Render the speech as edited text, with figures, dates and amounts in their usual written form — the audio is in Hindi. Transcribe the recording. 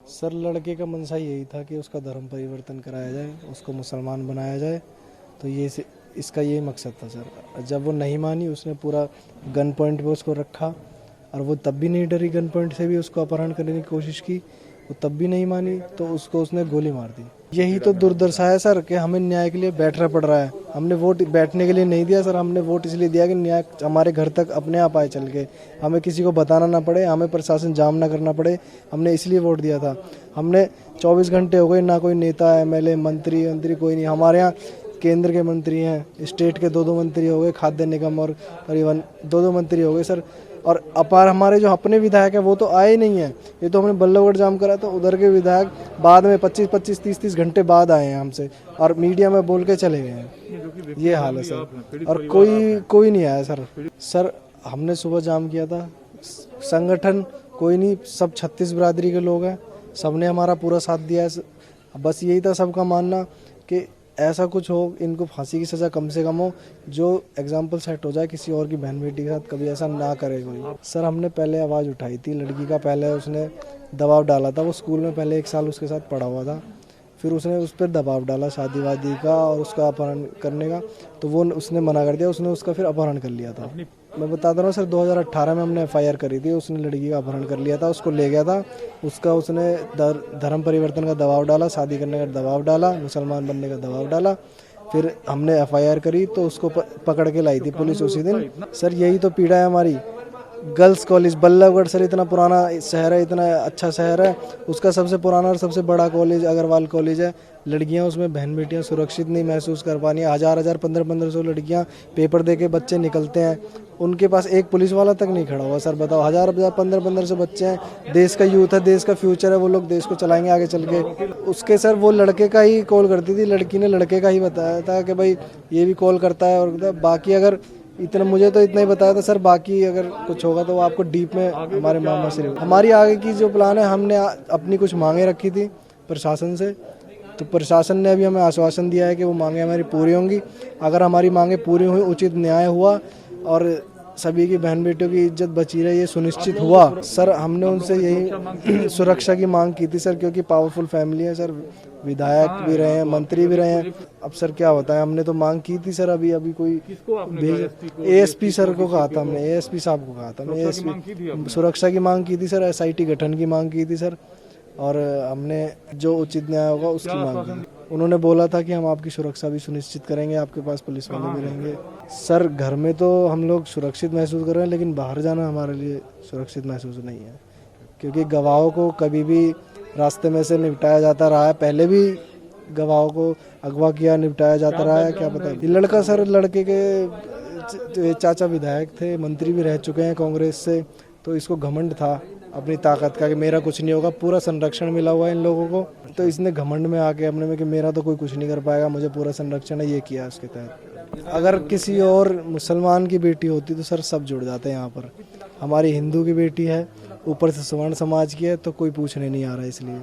सर लड़के का मनसा यही था कि उसका धर्म परिवर्तन कराया जाए, उसको मुसलमान बनाया जाए। तो इसका यही मकसद था सर। जब वो नहीं मानी, उसने पूरा गन पॉइंट पे उसको रखा और वो तब भी नहीं डरी। गन पॉइंट से भी उसको अपहरण करने की कोशिश की, वो तब भी नहीं मानी, तो उसको उसने गोली मार दी। यही तो दुर्दशा है सर कि हमें न्याय के लिए बैठना पड़ रहा है। हमने वोट बैठने के लिए नहीं दिया सर, हमने वोट इसलिए दिया कि न्याय हमारे घर तक अपने आप आए चल के, हमें किसी को बताना ना पड़े, हमें प्रशासन जाम ना करना पड़े। हमने इसलिए वोट दिया था। हमने 24 घंटे हो गए, ना कोई नेता, एमएलए, मंत्री कोई नहीं। हमारे यहाँ केंद्र के मंत्री हैं, स्टेट के 2 मंत्री हो गए, खाद्य निगम और परिवहन 2 मंत्री हो गए सर। और अपार हमारे जो अपने विधायक हैं वो तो आए ही नहीं हैं। ये तो हमने बल्लभगढ़ जाम करा, तो उधर के विधायक बाद में 25-25, 30-30 घंटे बाद आए हैं हमसे और मीडिया में बोल के चले गए हैं। ये हाल है सर। और कोई नहीं आया सर। हमने सुबह जाम किया था, संगठन कोई नहीं, सब 36 बिरादरी के लोग हैं, सबने हमारा पूरा साथ दिया है। बस यही था सबका मानना कि ऐसा कुछ हो, इनको फांसी की सज़ा कम से कम हो, जो एग्जाम्पल सेट हो जाए किसी और की बहन बेटी के साथ कभी ऐसा ना करे कोई। सर हमने पहले आवाज़ उठाई थी लड़की का, पहले उसने दबाव डाला था। वो स्कूल में पहले 1 साल उसके साथ पढ़ा हुआ था, फिर उसने उस पर दबाव डाला शादी वादी का और उसका अपहरण करने का, तो वो उसने मना कर दिया। उसने उसका फिर अपहरण कर लिया था। मैं बताता रहा हूँ सर, 2018 में हमने FIR करी थी। उसने लड़की का अपहरण कर लिया था, उसको ले गया था। उसने धर्म परिवर्तन का दबाव डाला, शादी करने का दबाव डाला, मुसलमान बनने का दबाव डाला। फिर हमने FIR करी तो उसको पकड़ के लाई थी पुलिस उसी दिन। सर यही तो पीड़ा है हमारी। गर्ल्स कॉलेज बल्लभगढ़ सर इतना पुराना शहर है, इतना अच्छा शहर है, उसका सबसे पुराना और सबसे बड़ा कॉलेज अग्रवाल कॉलेज है। लड़कियां उसमें बहन बेटियां सुरक्षित नहीं महसूस कर पा रही हैं। 1000 1500 लड़कियां पेपर दे के बच्चे निकलते हैं, उनके पास एक पुलिस वाला तक नहीं खड़ा हुआ। सर बताओ, 1000 1500 बच्चे हैं, देश का यूथ है, देश का फ्यूचर है, वो लोग देश को चलाएंगे आगे चल के। उसके सर वो लड़के का ही कॉल करती थी, लड़की ने लड़के का ही बताया था कि भाई ये भी कॉल करता है। और बाकी अगर इतना, मुझे तो इतना ही बताया था सर, बाकी अगर कुछ होगा तो वो आपको डीप में हमारे मामा से। हमारी आगे की जो प्लान है, हमने अपनी कुछ मांगे रखी थी प्रशासन से, तो प्रशासन ने अभी हमें आश्वासन दिया है कि वो मांगे हमारी पूरी होंगी। अगर हमारी मांगे पूरी हुई, उचित न्याय हुआ और सभी की बहन बेटियों की इज्जत बची रही, ये सुनिश्चित हुआ। सर हमने उनसे यही सुरक्षा की मांग की थी सर, क्योंकि पावरफुल फैमिली है सर, विधायक भी रहे हैं, मंत्री भी रहे हैं। अब सर क्या होता है, हमने तो मांग की थी सर। अभी कोई ASP सर को कहा था हमने, ASP साहब को कहा था मैं, ASP सुरक्षा की मांग की थी सर, SIT गठन की मांग की थी सर, और हमने जो उचित न्याय होगा उसकी मांग की। उन्होंने बोला था कि हम आपकी सुरक्षा भी सुनिश्चित करेंगे, आपके पास पुलिस वाले भी रहेंगे। सर घर में तो हम लोग सुरक्षित महसूस कर रहे हैं, लेकिन बाहर जाना हमारे लिए सुरक्षित महसूस नहीं है, क्योंकि गवाहों को कभी भी रास्ते में से निपटाया जाता रहा है। पहले भी गवाहों को अगवा किया, निपटाया जाता रहा है। क्या पता, ये लड़का सर, लड़के के चाचा विधायक थे, मंत्री भी रह चुके हैं कांग्रेस से, तो इसको घमंड था अपनी ताकत का कि मेरा कुछ नहीं होगा। पूरा संरक्षण मिला हुआ है इन लोगों को, तो इसने घमंड में आके अपने में कि मेरा तो कोई कुछ नहीं कर पाएगा, मुझे पूरा संरक्षण है, ये किया उसके तहत। अगर किसी और मुसलमान की बेटी होती तो सर सब जुड़ जाते हैं यहाँ पर। हमारी हिंदू की बेटी है, ऊपर से स्वर्ण समाज की है, तो कोई पूछने नहीं आ रहा इसलिए।